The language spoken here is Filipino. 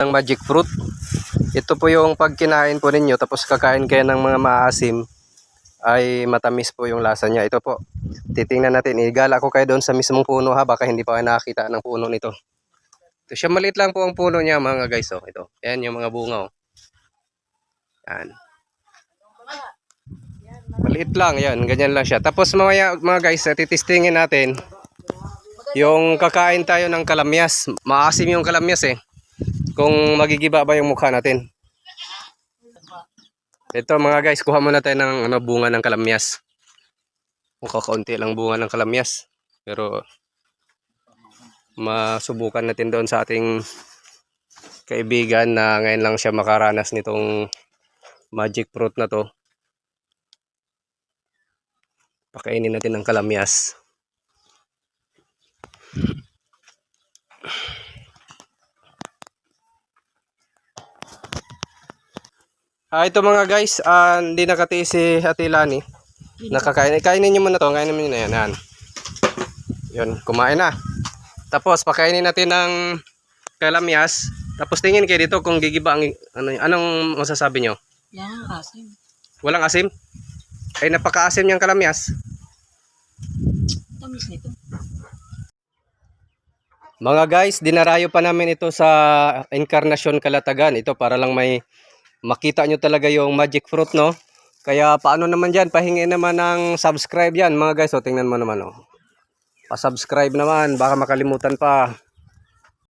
ng magic fruit. Ito po yung pag kinain po ninyo tapos kakain kayo ng mga maasim ay matamis po yung lasa niya. Ito po, titingnan natin. Igala ko kayo doon sa mismong puno ha, baka hindi pa kayo nakakita ng puno nito. Ito siya, maliit lang po ang puno niya mga guys. Oh, ito. Ayan yung mga bunga. Oh. Yan. Maliit lang, yan, ganyan lang siya. Tapos mamaya mga guys, titistingin natin yung kakain tayo ng kalamyas. Maasim yung kalamyas eh. Kung magigiba ba yung mukha natin. Ito mga guys, kuha muna tayo ng bunga ng kalamyas. Kakaunti lang bunga ng kalamyas. Pero masubukan natin doon sa ating kaibigan na ngayon lang siya makaranas nitong magic fruit na to. Pakainin natin ng kalamyas. Ito mga guys, hindi nakatiis si Ate Lani. Nakakain. Kainin niyo muna to, kainin niyo na yan. Yan. Yun, kumain na. Tapos pakainin natin ng kalamyas. Tapos tingin kayo dito kung gigiba ang anong masasabi nyo? Yan, asim. Walang asim? Ay napaka-asim niyang kalamyas. Tamis nito. Mga guys, dinarayo pa namin ito sa Encarnacion Calatagan. Ito para lang may makita nyo talaga yung magic fruit, no? Kaya paano naman dyan? Pahingi naman ng subscribe yan mga guys. O tingnan mo naman, oh. Pa-subscribe naman, baka makalimutan pa.